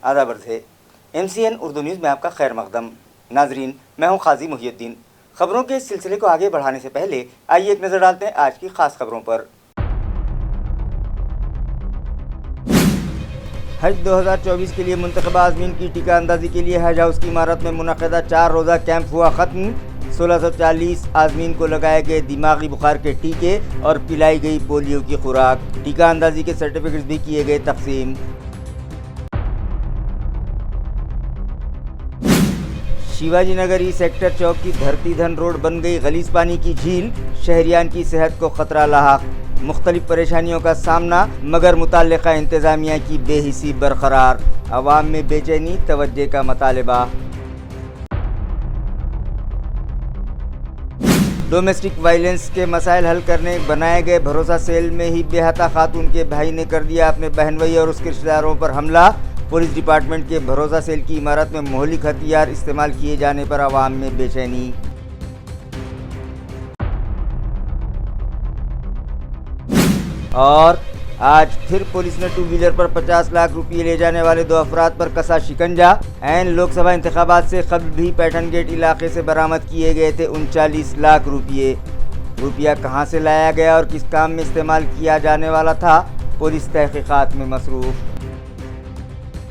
आदाब अर्ज़ है। MCN उर्दू न्यूज़ में आपका खैर मकदम। नाजरीन, मैं हूँ काजी मुहियुद्दीन। खबरों के इस सिलसिले को आगे बढ़ाने से पहले आइए एक नज़र डालते हैं आज की खास खबरों पर। हज 2024 के लिए मुंतखबा आज़मीन की टीका अंदाजी के लिए हज हाउस की इमारत में मुनक़दा 4 रोज़ा कैंप हुआ ख़त्म। 1640 आज़मीन को लगाए गए दिमागी बुखार के टीके और पिलाई गई पोलियो की खुराक। टीका अंदाजी के सर्टिफिकेट्स भी किए गए तकसीम। शिवाजी नगर ई सेक्टर चौक की धरती धन रोड बन गई गलीज पानी की झील। शहरियान की सेहत को खतरा लाहक। मुख्तलिफ परेशानियों का सामना मगर मुतल्लिका इंतज़ामिया की बेहिसी बरकरार। अवाम में बेचैनी, तवज्जो का मतालबा। डोमेस्टिक वायलेंस के मसाइल हल करने बनाए गए भरोसा सेल में ही बेहता खातून के भाई ने कर दिया अपने बहन भाई और उसके रिश्तेदारों पर हमला। पुलिस डिपार्टमेंट के भरोसा सेल की इमारत में मोहलिक हथियार इस्तेमाल किए जाने पर आवाम में बेचैनी। और आज फिर पुलिस ने 2 व्हीलर पर 50 लाख रुपये ले जाने वाले 2 अफराद पर कसा शिकंजा। ऐन लोकसभा इंतखाबात से कबल भी पैटर्न गेट इलाके से बरामद किए गए थे 39 लाख रुपये। रुपया कहां से लाया गया और किस काम में इस्तेमाल किया जाने वाला था, पुलिस तहकीकात में मसरूफ़।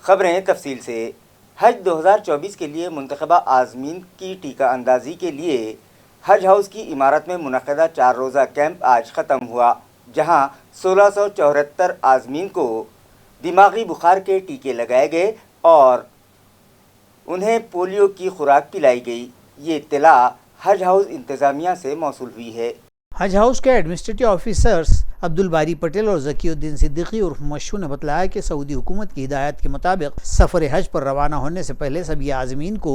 खबरें तफसील से। हज 2024 के लिए मुंतखबा आज़मीन की टीका अंदाजी के लिए हज हाउस की इमारत में मुनक़दा 4 रोज़ा कैंप आज ख़त्म हुआ, जहां 1674 आज़मीन को दिमागी बुखार के टीके लगाए गए और उन्हें पोलियो की खुराक पिलाई गई। ये इत्तला हज हाउस इंतज़ामिया से मौसूल हुई है। हज हाउस के एडमिनिस्ट्रेटिव ऑफिसर्स अब्दुल बारी पटेल और ज़कीउद्दीन सिद्दीकी उर्फ मशहूर ने बताया कि सऊदी हुकूमत की हिदायत के मुताबिक सफ़र हज पर रवाना होने से पहले सभी आज़मीन को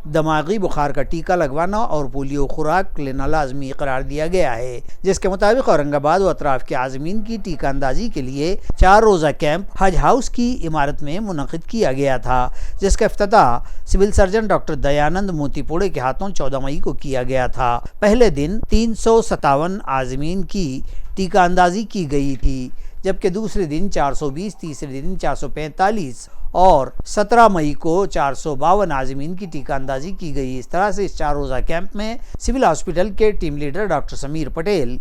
दिमागी बुखार का टीका लगवाना और पोलियो खुराक लेना लाजमी करार दिया गया है, जिसके मुताबिक औरंगाबाद व अतराफ़ के आज़मीन की टीका अंदाजी के लिए 4 रोज़ा कैंप हज हाउस की इमारत में मुनक़िद किया गया था, जिसका इफ्तिताह सिविल सर्जन डॉक्टर दयानंद मोतीपोड़े के हाथों 14 मई को किया गया था। पहले दिन 357 आज़मीन की टीका अंदाजी की गई थी, जबकि दूसरे दिन 420, तीसरे दिन 445 और 17 मई को 452 आज़मीन की टीका अंदाजी की गई। इस तरह से इस 4 रोज़ा कैंप में सिविल हॉस्पिटल के team leader doctor Sameer Patel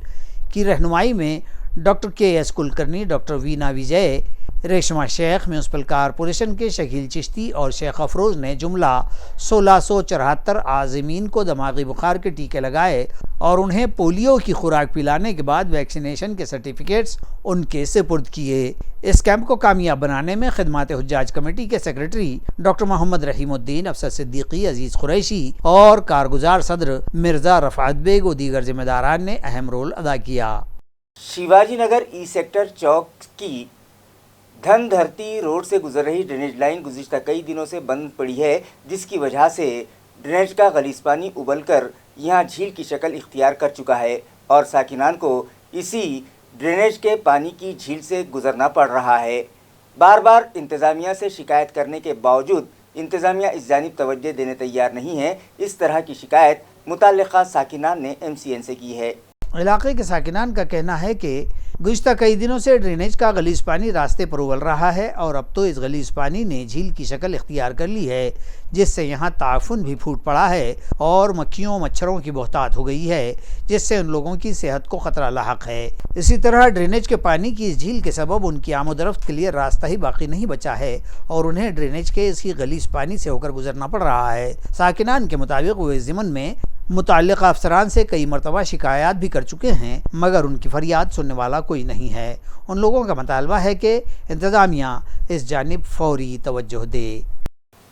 की रहनुमाई में doctor KS Kulkarni, doctor Veena Vijay, Reshma Shaikh, municipal corporation के शकील चिश्ती और शेख अफरोज़ ने जुमला 1674 आज़मीन को दिमागी बुखार के टीके लगाए और उन्हें पोलियो की खुराक पिलाने के बाद वैक्सीनेशन के सर्टिफिकेट्स उनके सुपुर्द किए। इस कैंप को कामयाब बनाने में खिदमत हुज्जाज कमेटी के सेक्रेटरी डॉक्टर मोहम्मद रहीमुद्दीन, अफसर सिद्दीकी, अजीज़ कुरैशी और कारगुजार सदर मिर्ज़ा रफ़ात बेग और दीगर जिम्मेदारान ने अहम रोल अदा किया। शिवाजी नगर ई सेक्टर चौक की धन धरती रोड से गुजर रही ड्रेनेज लाइन गुज़िश्ता कई दिनों से बंद पड़ी है, जिसकी वजह से ड्रेनेज का गलीज पानी उबलकर यहां झील की शक्ल इख्तियार कर चुका है और साकिनान को इसी ड्रेनेज के पानी की झील से गुजरना पड़ रहा है। बार बार इंतज़ामिया से शिकायत करने के बावजूद इंतज़ामिया इस जानिब तवज्जो देने तैयार नहीं है। इस तरह की शिकायत मुतल्लिका साकिनान ने MCN से की है। इलाके के साकिनान का कहना है कि गुज़िश्ता कई दिनों से ड्रेनेज का गलीज पानी रास्ते पर उबल रहा है और अब तो इस गलीज पानी ने झील की शक्ल इख्तियार कर ली है, जिससे यहाँ ताफुन भी फूट पड़ा है और मक्खियों मच्छरों की बहुतात हो गई है, जिससे उन लोगों की सेहत को खतरा लाहक है। इसी तरह ड्रेनेज के पानी की इस झील के सबब उनकी आमदरफ्त के लिए रास्ता ही बाकी नहीं बचा है और उन्हें ड्रेनेज के इसकी गलीज पानी से होकर गुजरना पड़ रहा है। साकिनान के मुताबिक वो इस ज़िमन में मुतल्लिका अफसरान से कई मरतबा शिकायत भी कर चुके हैं, मगर उनकी फरियाद सुनने वाला कोई नहीं है। उन लोगों का मुतालबा है कि इंतज़ामिया इस जानिब फौरी तवज्जो दे।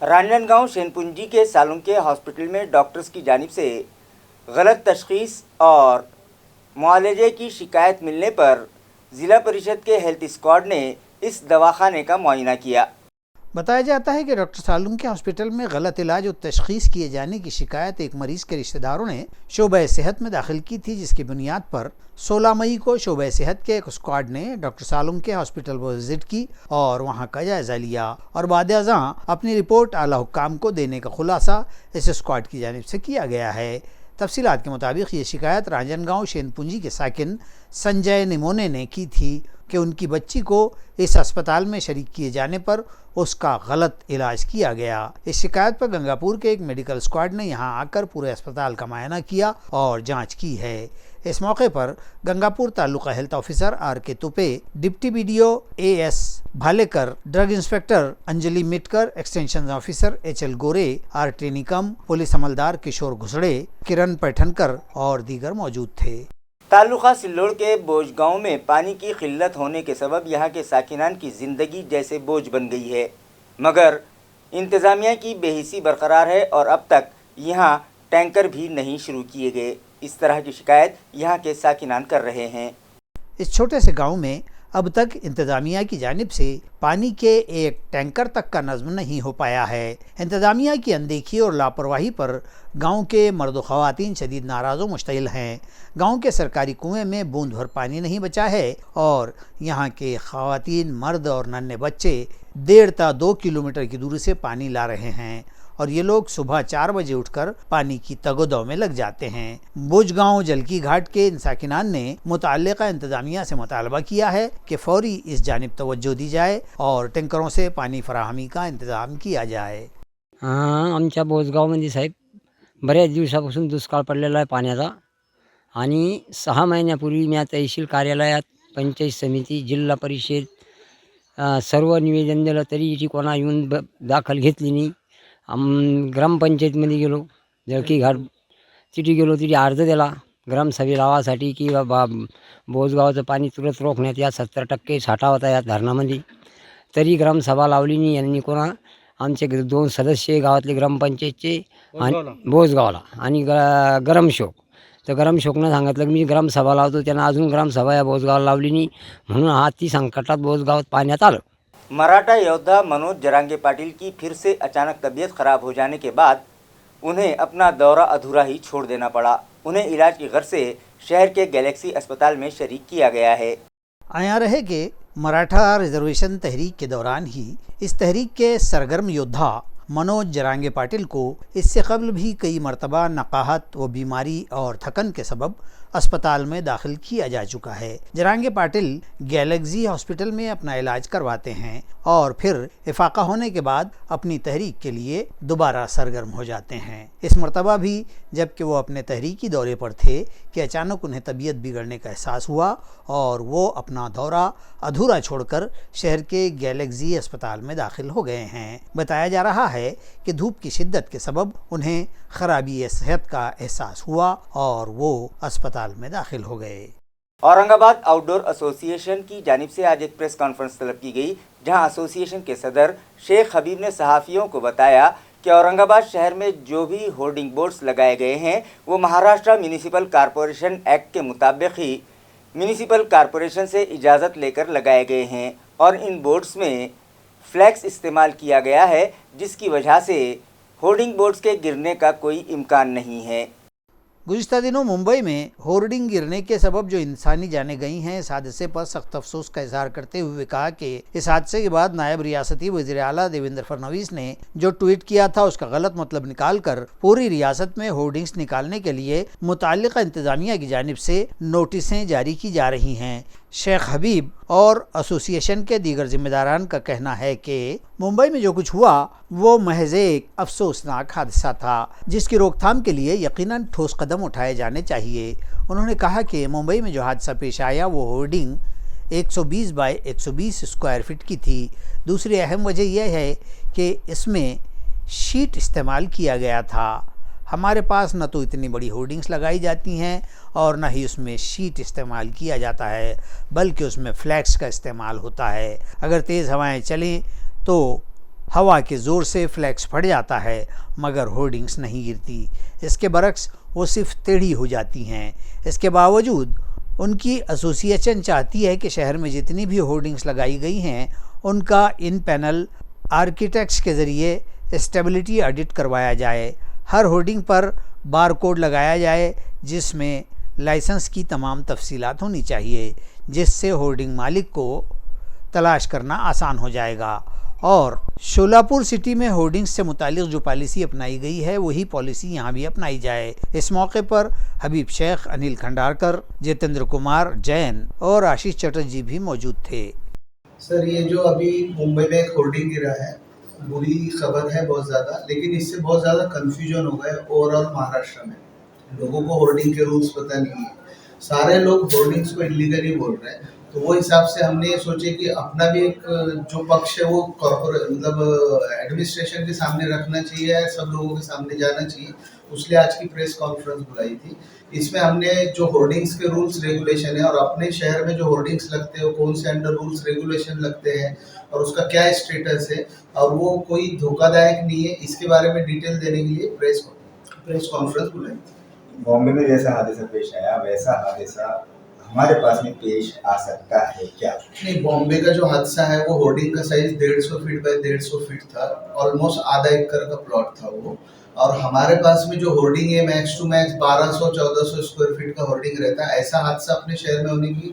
रांजनगांव शेनपुंजी के सालुंके हॉस्पिटल में डॉक्टर्स की जानिब से गलत तशखीस और मुआलजे की शिकायत मिलने पर ज़िला परिषद के हेल्थ स्क्वाड ने इस दवाखाने का मुआयना किया। बताया जाता है कि डॉक्टर सालुंके हॉस्पिटल में गलत इलाज और तशखीस किए जाने की शिकायत एक मरीज़ के रिश्तेदारों ने शोबे सेहत में दाखिल की थी, जिसकी बुनियाद पर 16 मई को शोबे सेहत के एक स्क्वाड ने डॉक्टर सालुंके हॉस्पिटल को विजिट की और वहां का जायजा लिया और बाद-ए-अज़ां अपनी रिपोर्ट आला हुक्काम को देने का खुलासा इस स्क्वाड की जानिब से किया गया है। तफसीलात के मुताबिक ये शिकायत रांजनगांव शेनपुंजी के साकिन संजय निमोने ने की थी। کہ ان کی بچی کو اس اسپتال میں شریک کیے جانے پر اس کا غلط علاج کیا گیا۔ اس شکایت پر گنگاپور کے ایک میڈیکل اسکواڈ نے یہاں آ کر پورے اسپتال کا معائنہ کیا اور جانچ کی ہے۔ اس موقع پر Gangapur taluka health officer R K Tope, deputy B D O A S Bhalekar, drug inspector Anjali Matkar, extension officer H L Gore, R T Nikam, police عملدار کشور گھسڑے، کرن پیٹھنکر اور دیگر موجود تھے۔ تعلقہ سلوڑ کے بوجھ گاؤں میں پانی کی قلت ہونے کے سبب یہاں کے ساکنان کی زندگی جیسے بوجھ بن گئی ہے، مگر انتظامیہ کی بے حسی برقرار ہے اور اب تک یہاں ٹینکر بھی نہیں شروع کیے گئے۔ اس طرح کی شکایت یہاں کے ساکنان کر رہے ہیں۔ اس چھوٹے سے گاؤں میں اب تک انتظامیہ کی جانب سے پانی کے ایک ٹینکر تک کا نظم نہیں ہو پایا ہے۔ انتظامیہ کی اندیکھی اور لاپرواہی پر گاؤں کے مرد و خواتین شدید ناراض و مشتعل ہیں۔ گاؤں کے سرکاری کنویں میں بوند بھر پانی نہیں بچا ہے اور یہاں کے خواتین، مرد اور ننھے بچے 1.5 تا 2 کلومیٹر کی دوری سے پانی لا رہے ہیں اور یہ لوگ صبح 4 بجے اٹھ کر پانی کی تگ و دو میں لگ جاتے ہیں۔ بوجھ گاؤں جلکی گھاٹ کے ان ساکنان نے متعلقہ انتظامیہ سے مطالبہ کیا ہے کہ فوری اس جانب توجہ دی جائے اور ٹینکروں سے پانی فراہمی کا انتظام کیا جائے۔ आमच्या बोसगावमध्ये साहेब बऱ्याच दिवसापासून दुष्काळ पडलेला आहे पाण्याचा आणि 6 महिन्यापूर्वी मी तहसील कार्यालयात पंचायत समिती जिल्हा परिषद सर्व निवेदन दिलं तरी याची कोणा येऊन दाखल घेतली नाही। ग्रामपंचायतमध्ये गेलो, जळकी घाट तिथे गेलो, तिथे अर्ज दिला ग्रामसभे लावासाठी की बाबा बोसगावचं पाणी तुरंत रोखण्यात या, 70% साठा होता या धरणामध्ये, तरी ग्रामसभा लावली नाही यांनी। कोणा आमचे 2 सदस्य गावातले ग्रामपंचायतचे आणि बोसगावला आणि गरमशोक, तर गरमशोकनं सांगितलं की मी ग्रामसभा लावतो, त्यांना अजून ग्रामसभा या बोसगावला लावली नाही, म्हणून अति संकटात बोसगावात पाण्यात आलं। मराठा योद्धा मनोज जरांगे पाटिल की फिर से अचानक तबीयत खराब हो जाने के बाद उन्हें अपना दौरा अधूरा ही छोड़ देना पड़ा। उन्हें इलाज की गर्ज से शहर के गैलेक्सी अस्पताल में शरीक किया गया है। आया रहे कि मराठा रिजर्वेशन तहरीक के दौरान ही इस तहरीक के सरगर्म योद्धा मनोज जरांगे पाटिल को इससे कबल भी कई मरतबा नकाहत व बीमारी और थकन के सबब अस्पताल में दाखिल किया जा चुका है। जरांगे पाटिल गैलेक्सी हॉस्पिटल में अपना इलाज करवाते हैं और फिर इफाका होने के बाद अपनी तहरीक के लिए दोबारा सरगर्म हो जाते हैं। इस मरतबा भी जबकि वो अपने तहरीकी दौरे पर थे कि अचानक उन्हें तबीयत बिगड़ने का एहसास हुआ और वो अपना दौरा अधूरा छोड़कर शहर के गैलेक्सी अस्पताल में दाखिल हो गए हैं। बताया जा रहा है कि धूप की शिद्दत के सबब उन्हें खराबी सेहत का एहसास हुआ और वो अस्पताल में दाखिल हो गए। औरंगाबाद आउटडोर एसोसिएशन की जानिब से आज एक प्रेस कॉन्फ्रेंस तलब की गई, जहां एसोसिएशन के सदर शेख हबीब ने सहाफ़ियों को बताया कि औरंगाबाद शहर में जो भी होर्डिंग बोर्ड्स लगाए गए हैं वो महाराष्ट्र म्यूनिसिपल कॉरपोरेशन एक्ट के मुताबिक ही म्यूनिसिपल कॉरपोरेशन से इजाज़त लेकर लगाए गए हैं और इन बोर्ड्स में फ्लैक्स इस्तेमाल किया गया है, जिसकी वजह से होर्डिंग बोर्ड्स के गिरने का कोई इम्कान नहीं है। गुज़िश्ता दिनों मुंबई में होर्डिंग गिरने के सबब जो इंसानी जानें गई हैं, इस हादसे पर सख्त अफसोस का इजहार करते हुए कहा कि इस हादसे के बाद नायब रियासती वज़ीर आला देवेंद्र फडणवीस ने जो ट्वीट किया था उसका गलत मतलब निकालकर पूरी रियासत में होर्डिंग्स निकालने के लिए मुताल्लिक़ा इंतज़ामिया की जानिब से नोटिसें जारी की जा रही हैं। शेख हबीब और एसोसिएशन के दीगर जिम्मेदारान का कहना है कि मुंबई में जो कुछ हुआ वो महज एक अफसोसनाक हादसा था, जिसकी रोकथाम के लिए यकीनन ठोस कदम उठाए जाने चाहिए। उन्होंने कहा कि मुंबई में जो हादसा पेश आया वो होर्डिंग 120 बाय 120 स्क्वायर फीट की थी। दूसरी अहम वजह यह है कि इसमें शीट इस्तेमाल किया गया था। हमारे पास न तो इतनी बड़ी होर्डिंग्स लगाई जाती हैं और न ही उसमें शीट इस्तेमाल किया जाता है, बल्कि उसमें फ्लैक्स का इस्तेमाल होता है। अगर तेज़ हवाएं चलें तो हवा के ज़ोर से फ्लैक्स फट जाता है, मगर होर्डिंग्स नहीं गिरती। इसके बरक्स वो सिर्फ टेढ़ी हो जाती हैं। इसके बावजूद उनकी एसोसिएशन चाहती है कि शहर में जितनी भी होर्डिंग्स लगाई गई हैं उनका इन पैनल आर्किटेक्ट्स के ज़रिए स्टेबिलिटी ऑडिट करवाया जाए। हर होर्डिंग पर बार कोड लगाया जाए जिसमें लाइसेंस की तमाम तफसीलात होनी चाहिए, जिससे होर्डिंग मालिक को तलाश करना आसान हो जाएगा اور شولاپور سٹی میں ہورڈنگز سے متعلق جو پالیسی اپنائی گئی ہے وہی پالیسی یہاں بھی اپنائی جائے۔ اس موقع پر حبیب شیخ، انل کھنڈارکر، جتیندر کمار جین اور آشیش چٹرجی بھی موجود تھے۔ سر یہ جو ابھی ممبئی میں ایک ہورڈنگ گرا ہے بری خبر ہے بہت زیادہ، لیکن اس سے بہت زیادہ کنفیوژن ہو گیا ہے اوور آل مہاراشٹر میں۔ لوگوں کو ہورڈنگ کے رولز پتہ نہیں ہے، سارے لوگ ہورڈنگس کو انلیگلی بول رہے ہیں، تو وہ حساب سے ہم نے یہ سوچے کہ اپنا بھی ایک جو پکش ہے وہ کارپوریٹ مطلب ایڈمنسٹریشن کے سامنے رکھنا چاہیے، سب لوگوں کے سامنے جانا چاہیے، اس لیے آج کی پریس کانفرنس بلائی تھی۔ اس میں ہم نے جو ہورڈنگس کے رولز ریگولیشن ہے اور اپنے شہر میں جو ہورڈنگس لگتے ہیں وہ کون سے انڈر رولز ریگولیشن لگتے ہیں اور اس کا کیا اسٹیٹس ہے اور وہ کوئی دھوکہ دائک نہیں ہے، اس کے بارے میں ڈیٹیل دینے کے لیے پریس کانفرنس بلائی تھی۔ بامبے میں جیسا حادثہ پیش آیا ویسا حادثہ ہمارے پاس میں پیش آ سکتا ہے کیا؟ نہیں، بامبے کا جو حادثہ ہے وہ ہورڈنگ کا سائز 150 فٹ بائی 150 فٹ تھا، آلموسٹ آدھا ایکڑ کا پلاٹ تھا وہ، اور ہمارے پاس میں جو ہورڈنگ ہے max to max 1200-1400 square feet کا ہورڈنگ رہتا ہے۔ ایسا حادثہ اپنے شہر میں ہونے کی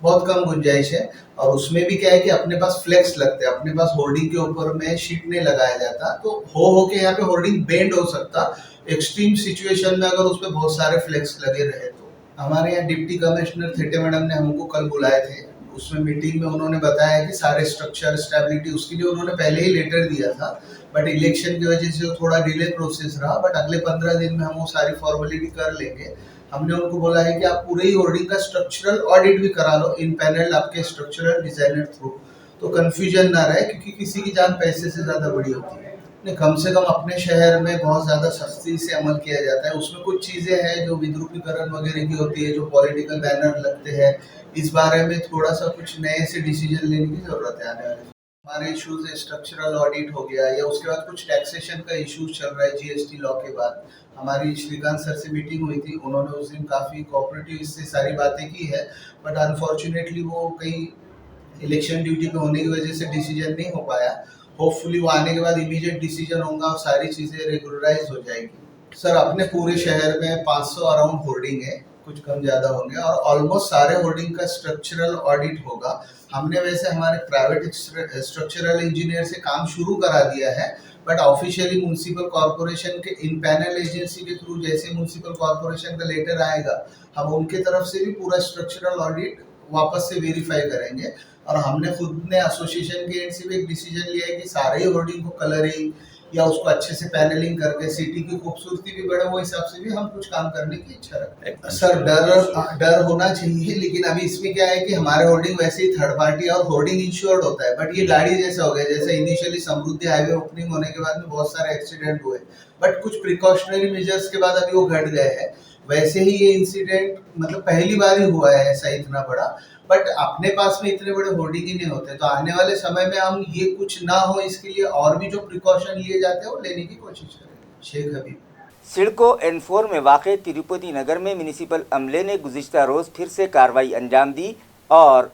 بہت کم گنجائش ہے، اور اس میں بھی کیا ہے کہ اپنے پاس فلیکس لگتے ہیں، اپنے پاس ہورڈنگ کے اوپر میں شیٹ نہیں لگایا جاتا، تو ہو کے یہاں پہ ہورڈنگ بینڈ ہو سکتا ایکسٹریم سچویشن میں اگر اس پہ بہت سارے فلیکس لگے رہے تو۔ ہمارے یہاں ڈپٹی کمشنر تھیٹے میڈم نے ہم کو کل بلائے تھے، اس میں میٹنگ میں انہوں نے بتایا کہ سارے اسٹرکچر اسٹیبلٹی اس کے لیے انہوں نے پہلے ہی لیٹر دیا تھا، بٹ الیکشن کی وجہ سے تھوڑا ڈیلے پروسیس رہا، بٹ اگلے 15 دن میں ہم وہ ساری فارمیلٹی کر لیں گے۔ ہم نے ان کو بولا ہے کہ آپ پورے ہی ہورڈنگ کا اسٹرکچرل آڈٹ بھی کرا لو ان پینل آپ کے اسٹرکچرل ڈیزائنر تھرو، تو کنفیوژن نہ رہے، کیونکہ کسی کی جان پیسے سے زیادہ بڑی ہوتی ہے۔ کم سے کم اپنے شہر میں بہت زیادہ سختی سے عمل کیا جاتا ہے، اس میں کچھ چیزیں ہیں جو ودروپیکرن وغیرہ کی ہوتی ہے، جو پولیٹیکل بینر لگتے ہیں، اس بارے میں تھوڑا سا کچھ نئے سے ڈیسیجن لینے کی ضرورت ہے آنے والے۔ ہمارے ایشوز اسٹرکچرل آڈٹ ہو گیا، یا اس کے بعد کچھ ٹیکسیشن کا ایشوز چل رہا ہے GST لاء کے بعد۔ ہماری شریکانت سر سے میٹنگ ہوئی تھی، انہوں نے اس دن کافی کوآپریٹو اس سے ساری باتیں کی ہے، بٹ انفارچونیٹلی وہ کہیں الیکشن ڈیوٹی پہ ہونے کی وجہ سے ڈیسیجن نہیں ہو پایا۔ ہوپ فلی وہ آنے کے بعد امیڈیٹ ڈیسیجن ہوگا اور ساری چیزیں ریگولرائز ہو جائے گی۔ سر اپنے پورے شہر میں 500 اراؤنڈ ہورڈنگ ہے، کچھ کم زیادہ ہوں گے، اور آلموسٹ سارے ہورڈنگ کا اسٹرکچرل آڈٹ ہوگا۔ ہم نے ویسے ہمارے پرائیویٹ اسٹرکچرل انجینئر سے کام شروع کرا دیا ہے، بٹ آفیشیلی میونسپل کارپوریشن کے ان پینل ایجنسی کے تھرو جیسے میونسپل کارپوریشن کا لیٹر آئے گا، ہم ان کی طرف سے بھی پورا اسٹرکچرل آڈٹ واپس سے ویریفائی کریں گے۔ اور ہم نے خود نے ایسوسیشن کے اینڈ سے بھی ایک ڈیسیجن لیا ہے کہ سارے ہورڈنگ کو کلرنگ یا اس کو اچھے سے پینلنگ کر کے سٹی کی خوبصورتی بھی بڑھے، وہ حساب سے بھی ہم کچھ کام کرنے کی اچھا رکھتے ہیں۔ سر ڈر ہونا چاہیے، لیکن ابھی اس میں کیا ہے کہ ہمارے ہورڈنگ ویسے ہی تھرڈ پارٹی اور ہورڈنگ انشورڈ ہوتا ہے، بٹ یہ گاڑی جیسا ہو گیا، جیسے انیشیلی سمردھی ہائی وے اوپننگ ہونے کے بعد میں بہت سارے ایکسیڈنٹ ہوئے، بٹ کچھ پریکاشنری میجرز کے بعد ابھی وہ گھٹ گئے ہیں۔ ویسے ہی یہ انسیڈنٹ مطلب پہلی بار ہی ہوا ہے ایسا اتنا بڑا، بٹ اپنے پاس میں اتنے بڑے ہورڈنگ ہی نہیں ہوتے، تو آنے والے سمے میں ہم یہ کچھ نہ ہو اس کے لیے اور بھی جو پریکاشن لیے جاتے ہیں وہ لینے کی کوشش کریں۔ شیخ حبیب۔ سڑکو N4 میں واقع تروپتی نگر میں میونسپل عملے نے گزشتہ روز پھر سے کارروائی انجام دی اور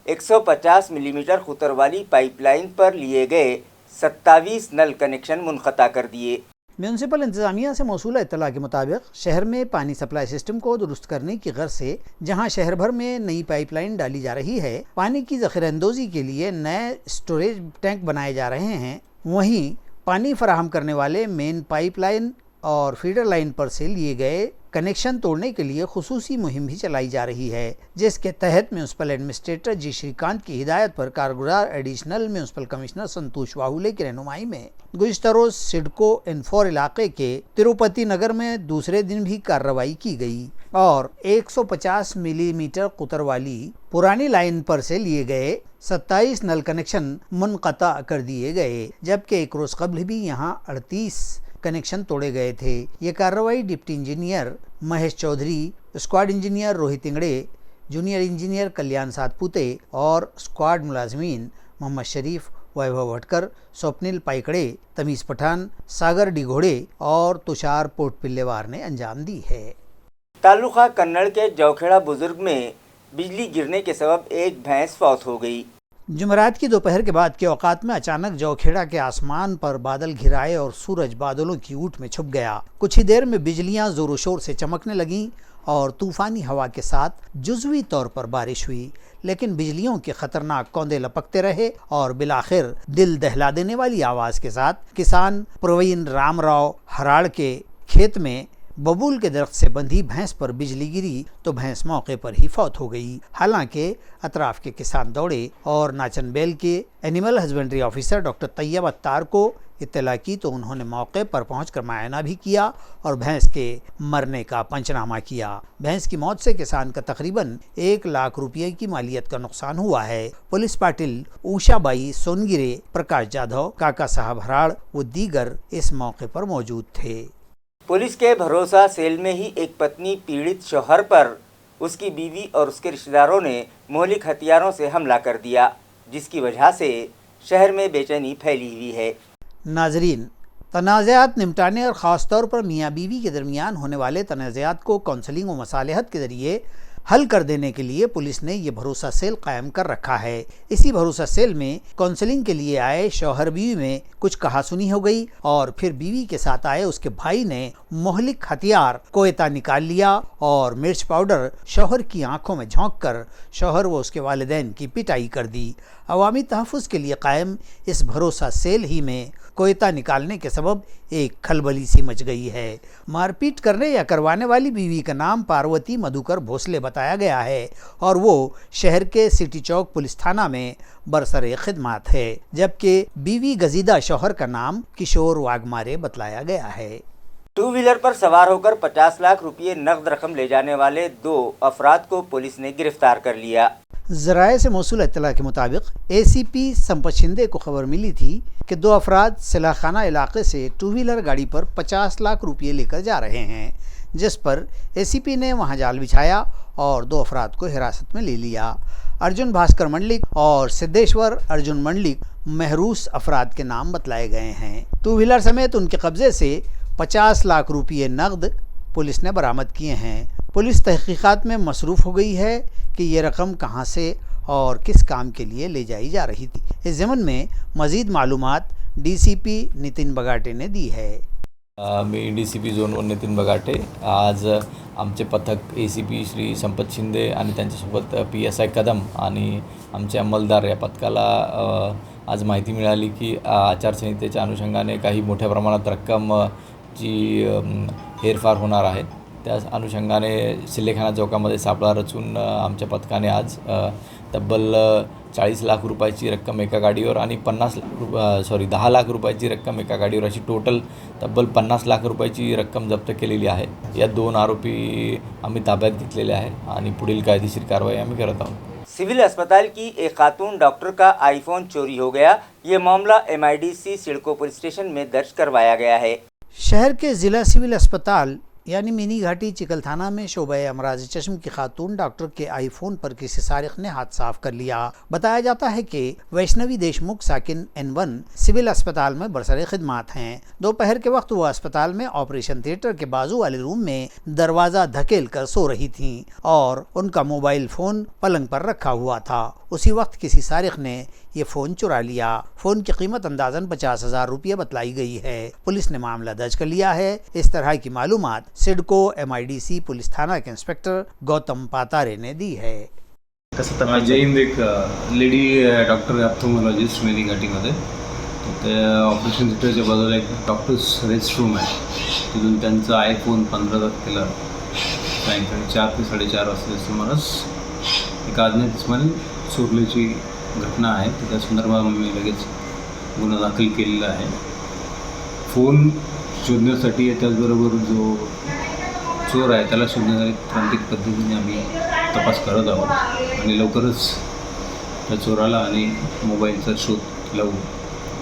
150 ملی میٹر قطر والی پائپ لائن پر لیے گئے 27 نل کنیکشن منقطع کر دیے۔ میونسپل انتظامیہ سے موصولہ اطلاع کے مطابق شہر میں پانی سپلائی سسٹم کو درست کرنے کی غرض سے جہاں شہر بھر میں نئی پائپ لائن ڈالی جا رہی ہے، پانی کی ذخیرہ اندوزی کے لیے نئے سٹوریج ٹینک بنائے جا رہے ہیں، وہیں پانی فراہم کرنے والے مین پائپ لائن اور فیڈر لائن پر سے لیے گئے کنیکشن توڑنے کے لیے خصوصی مہم بھی چلائی جا رہی ہے، جس کے تحت میونسپل ایڈمنسٹریٹر جی شریکانت کی ہدایت پر کارگزار ایڈیشنل میونسپل کمشنر سنتوش واہولے کی رہنمائی میں گزشتہ روز سڈکو N4 علاقے کے تروپتی نگر میں دوسرے دن بھی کارروائی کی گئی اور 150 ملی میٹر قطر والی پرانی لائن پر سے لیے گئے 27 نل کنیکشن منقطع کر دیے گئے، جبکہ ایک روز قبل بھی یہاں 38 کنیکشن توڑے گئے تھے۔ یہ کارروائی deputy engineer Mahesh Chaudhary, squad engineer Rohit Angade, junior engineer Kalyan Satpute اور اسکواڈ ملازمین محمد شریف، ویبھو بھٹکر، سوپنل پائکڑے، تمیز پٹھان، ساگر ڈیگھوڑے اور تشار پوٹ پلےوار نے انجام دی ہے۔ تعلقہ کنڑ کے جوکھیڑا بزرگ میں بجلی گرنے کے سبب ایک بھینس فوت ہو گئی۔ جمعرات کی دوپہر کے بعد کے اوقات میں اچانک جوکھیڑا کے آسمان پر بادل گھرائے اور سورج بادلوں کی اوٹ میں چھپ گیا۔ کچھ ہی دیر میں بجلیاں زور و شور سے چمکنے لگیں اور طوفانی ہوا کے ساتھ جزوی طور پر بارش ہوئی، لیکن بجلیوں کے خطرناک کوندے لپکتے رہے اور بالآخر دل دہلا دینے والی آواز کے ساتھ کسان پروین رام راؤ ہراڑ کے کھیت میں ببول کے درخت سے بندھی بھینس پر بجلی گری تو بھینس موقع پر ہی فوت ہو گئی۔ حالانکہ اطراف کے کسان دوڑے اور ناچن بیل کے اینیمل ہسبینڈری آفیسر ڈاکٹر طیب اتار کو اطلاع کی تو انہوں نے موقع پر پہنچ کر معائنہ بھی کیا اور بھینس کے مرنے کا پنچنامہ کیا۔ بھینس کی موت سے کسان کا تقریباً 1 لاکھ روپے کی مالیت کا نقصان ہوا ہے۔ پولیس پاٹل اوشا بائی سونگیرے، پرکاش جادھو، کاکا صاحب ہراڑ و دیگر اس موقع پر موجود تھے۔ پولیس کے بھروسہ سیل میں ہی ایک پتنی پیڑت شوہر پر اس کی بیوی اور اس کے رشتہ داروں نے مہلک ہتھیاروں سے حملہ کر دیا، جس کی وجہ سے شہر میں بے چینی پھیلی ہوئی ہے۔ ناظرین، تنازعات نمٹانے اور خاص طور پر میاں بیوی کے درمیان ہونے والے تنازعات کو کونسلنگ و مصالحت کے ذریعے حل کر دینے کے لیے پولیس نے یہ بھروسہ سیل قائم کر رکھا ہے۔ اسی بھروسہ سیل میں کونسلنگ کے لیے آئے شوہر بیوی میں کچھ کہا سنی ہو گئی اور پھر بیوی کے ساتھ آئے اس کے بھائی نے مہلک ہتھیار کوئتہ نکال لیا اور مرچ پاؤڈر شوہر کی آنکھوں میں جھونک کر شوہر و اس کے والدین کی پٹائی کر دی۔ عوامی تحفظ کے لیے قائم اس بھروسہ سیل ہی میں کوئتہ نکالنے کے سبب ایک کھلبلی سی مچ گئی ہے۔ مار پیٹ کرنے یا کروانے والی بیوی کا نام پاروتی مدھوکر بھوسلے بتایا گیا ہے اور وہ شہر کے سٹی چوک پولیس تھانہ میں برسر خدمات ہے، جبکہ بیوی گزیدہ شوہر کا نام کشور واگمارے بتلایا گیا ہے۔ 2 ویلر پر سوار ہو کر 50 لاکھ روپے نقد رقم لے جانے والے 2 افراد کو پولیس نے گرفتار کر لیا۔ ذرائع سے موصول اطلاع کے مطابق اے سی پی سمپت شندے کو خبر ملی تھی کہ 2 افراد سلاح خانہ علاقے سے 2 ویلر گاڑی پر 50 لاکھ روپے لے کر جا رہے ہیں، جس پر اے سی پی نے وہاں جال بچھایا اور 2 افراد کو حراست میں لے لیا۔ ارجن بھاسکر منڈلک اور سدھیشور ارجن منڈلک محروس افراد کے نام بتلائے گئے ہیں۔ 2 ویلر سمیت ان کے قبضے سے 50 لاکھ روپے نقد پولیس نے برآمد کیے ہیں۔ پولیس تحقیقات میں مصروف ہو گئی ہے کہ یہ رقم کہاں سے اور کس کام کے لیے لے جائی جا رہی تھی۔ اس ضمن میں مزید معلومات D C P Nitin Bagate ने दी है। मी DCP झोन 1 नितीन बगाटे। आज आमचे पथक ACP श्री संपत शिंदे आणि त्यांच्यासोबत PSI कदम आणि आमचे अंमलदार या पथकाला आज माहिती मिळाली की आचारसंहितेच्या अनुषंगाने काही मोठ्या प्रमाणात रक्कम जी हेरफार होणार आहे, त्या अनुषंगाने सिल्लेखाना चौकामध्ये सापळा रचून आमच्या पथकाने आज तब्बल 40 लाख रुपयाची रक्कम एका गाडीवर आणि 10 लाख रुपयाची रक्कम एका गाडीवर अशी टोटल तब्बल 50 लाख रुपयाची रक्कम जप्त केलेली आहे। या 2 आरोपी आम्ही ताब्यात घेतलेले आहे आणि पुढील कायदेशीर कारवाई आम्ही करत आहोत। सिविल अस्पताल की एक खातून डॉक्टर का आईफोन चोरी हो गया। ये मामला MIDC सिडको पुलिस स्टेशन में दर्ज करवाया गया है। शहर के ज़िला सिविल अस्पताल यानी मिनी घाटी चिकल थाना में शोबा अमराज चश्म की खातून डॉक्टर के आईफोन पर किसी सारिक ने हाथ साफ कर लिया। बताया जाता है कि वैष्णवी देशमुख साकिन N1 सिविल अस्पताल में बरसरे खिदमात हैं। दोपहर के वक्त वो अस्पताल में ऑपरेशन थिएटर के बाजू वाले रूम में दरवाज़ा धकेल कर सो रही थीं और उनका मोबाइल फ़ोन पलंग पर रखा हुआ था। उसी वक्त किसी सारिक ने ये फ़ोन चुरा लिया। फ़ोन की कीमत अंदाज़न 50,000 रुपये बतलाई गई है। पुलिस ने मामला दर्ज कर लिया है। इस तरह की मालूमात सिडको MIDC पुलिस थाना के इंस्पेक्टर गौतम पातारे ने दी है। जय हिंद। एक लेडी डॉक्टर ऑप्थोमॉलॉजिस्ट मेरी घाटीमध्ये, ते ऑपरेशन थिएटरच्या बाजूला एक डॉक्टर्स रेस्ट रूम आहे, तिथून त्यांचा आयफोन 15 केला सायंकाळी 4 ते 4:30 वाजता सुमारास एक अज्ञात इसमाने चोरल्याची घटना आहे। त्या संदर्भात मी लगेच गुन्हा दाखल केलेला आहे। फोन शोधण्यासाठी त्याचबरोबर जो चोर आहे त्याला शोधण्यासाठी तांत्रिक पद्धतीने आम्ही तपास करत आहोत आणि लवकरच त्या चोराला आणि मोबाईलचा शोध लावू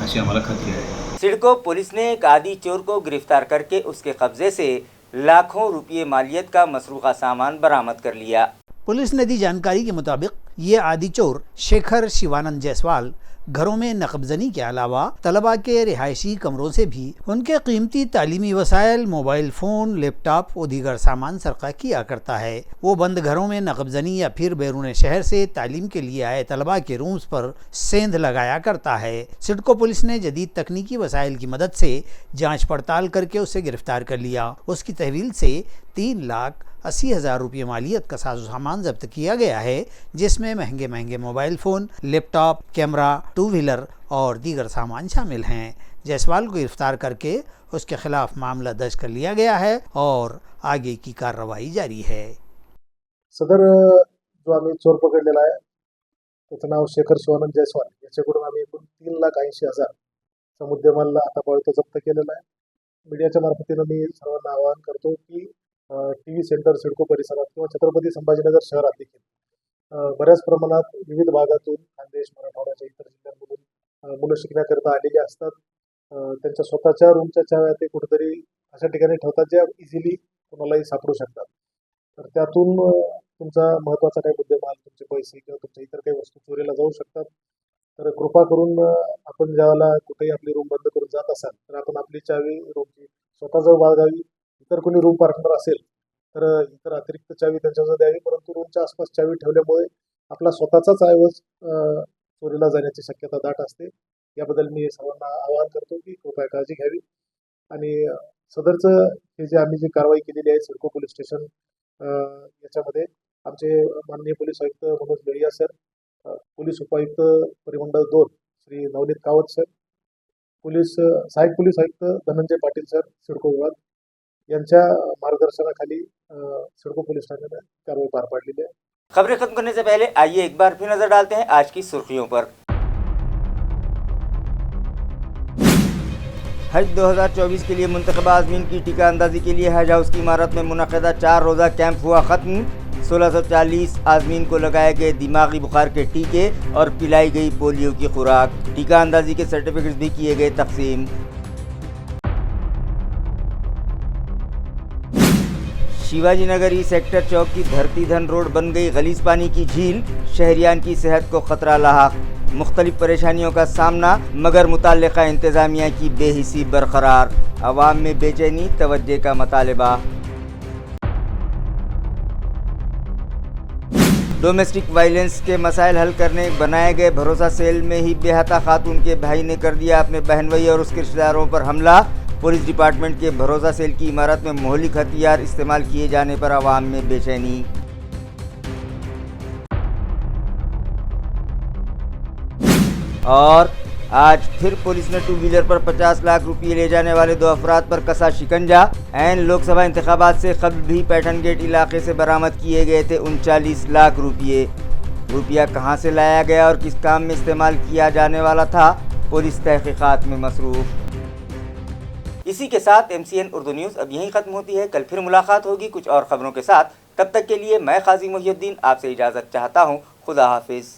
अशी आम्हाला खात्री आहे। सिडको पुलिस ने एक आदि चोर को गिरफ्तार करके उसके कब्जे से लाखों रुपये मालियत का मसरूका सामान बरामद कर लिया। पुलिस ने दी जानकारी के मुताबिक ये आदि चोर शेखर शिवानंद जायसवाल घरों में नकबजनी के अलावा तलबा के रिहायशी कमरों से भी उनके कीमती तालीमी वसाइल, मोबाइल फ़ोन, लैपटॉप और दीगर सामान सरका किया करता है। वो बंद घरों में नकबजनी या फिर बैरून शहर से तालीम के लिए आए तलबा के रूम्स पर सेंध लगाया करता है। सिडको पुलिस ने जदीद तकनीकी वसाइल की मदद से जाँच पड़ताल करके उसे गिरफ्तार कर लिया। उसकी तहवील से 3 लाख 80,000 रुपये मालियत का साजो सामान जब्त किया गया है, जिसमें महंगे महंगे mobile phone, laptop, camera, 2 wheeler और दीगर सामान शामिल हैं। जायसवाल को गिरफ्तार करके उसके खिलाफ मामला दर्ज कर लिया गया है और आगे की कार्रवाई जारी है। सदर जो आम्ही चोर पकडलेला आहे त्याचं नाव शेखर शिवानंद जायसवाल, याच्याकडून आम्ही एकूण 3,80,000 मुद्देमाल आतापर्यंत जप्त केलेला आहे। मीडियाच्या मार्फतीनं मी सर्वांना आवाहन करतो की TV सेंटर सिडको परिसरात किंवा छत्रपती संभाजीनगर शहरात देखील बऱ्याच प्रमाणात विविध भागातून खानदेश, मराठवाड्याच्या इतर जिल्ह्यांमधून मुलं शिकण्याकरिता आलेली असतात। त्यांच्या स्वतःच्या रूमच्या चाव्या ते कुठेतरी अशा ठिकाणी ठेवतात ज्या इझिली कोणालाही सापडू शकतात। तर त्यातून तुमचा महत्त्वाचा काही मुद्देमाल, तुमचे पैसे किंवा तुमच्या इतर काही वस्तू चोरीला जाऊ शकतात। तर कृपा करून आपण ज्यावेळेला कुठेही आपली रूम बंद करून जात असाल तर आपण आपली चावी रूमची स्वतःजवळ बाळगावी। इतर कोणी रूम पार्टनर असेल तर इतर अतिरिक्त चावी त्यांच्याजवळ द्यावी, परंतु रूमच्या आसपास चावी ठेवल्यामुळे आपला स्वतःचाच ऐवज चोरीला जाण्याची शक्यता दाट असते। याबद्दल मी सर्वांना आवाहन करतो की कृपया काळजी घ्यावी आणि सदरचं हे जे आम्ही जी कारवाई केलेली आहे सिडको पोलीस स्टेशन याच्यामध्ये आमचे माननीय पोलीस आयुक्त मनोज लोहिया सर, पोलीस उपायुक्त परिमंडळ 2 श्री नवनीत कावत सर, सहाय्यक पोलीस आयुक्त धनंजय पाटील सर सिडको विभाग यांच्या मार्गदर्शनाखाली सिडको पोलीस ठाण्याने कारवाई पार पाडलेली आहे। खबरें खत्म करने से पहले आइए एक बार फिर नजर डालते हैं आज की सुर्खियों पर। हज 2024 के लिए मुंतखबा आज़मीन की टीका अंदाजी के लिए हज हाउस की इमारत में मुनक़दा 4 रोज़ा कैंप हुआ ख़त्म। 1640 आज़मीन को लगाए गए दिमागी बुखार के टीके और पिलाई गई पोलियो की खुराक। टीका अंदाजी के सर्टिफिकेट्स भी किए गए तकसीम। शिवाजी नगर ई सेक्टर चौक की धरती धन रोड बन गई गलीज पानी की झील, शहरियान की सेहत को खतरा लाहक। मुख्तलिफ परेशानियों का सामना मगर मुताल्लिक़ा इंतज़ामिया की बेहिसी बरकरार, अवाम में बेचैनी तवज्जो का मतालबा। डोमेस्टिक वायलेंस के मसाइल हल करने बनाए गए भरोसा सेल में ही बेहता खातून के भाई ने कर दिया अपने बहन भाई और उसके रिश्तेदारों पर हमला। पुलिस डिपार्टमेंट के भरोसा सेल की इमारत में मोहलिक हथियार इस्तेमाल किए जाने पर आवाम में बेचैनी। और आज फिर पुलिस ने 2 व्हीलर पर 50 लाख रुपये ले जाने वाले 2 अफराद पर कसा शिकंजा। ऐन लोकसभा इंतखाबात से कबल भी पैठन गेट इलाके से बरामद किए गए थे 39 लाख रुपये। रुपया कहां से लाया गया और किस काम में इस्तेमाल किया जाने वाला था, पुलिस तहकीकात में मसरूफ़। इसी के साथ MCN उर्दू न्यूज़ अब यहीं ख़त्म होती है। कल फिर मुलाकात होगी कुछ और ख़बरों के साथ। तब तक के लिए मैं काजी मोहिउद्दीन आपसे इजाज़त चाहता हूँ। खुदा हाफिज़।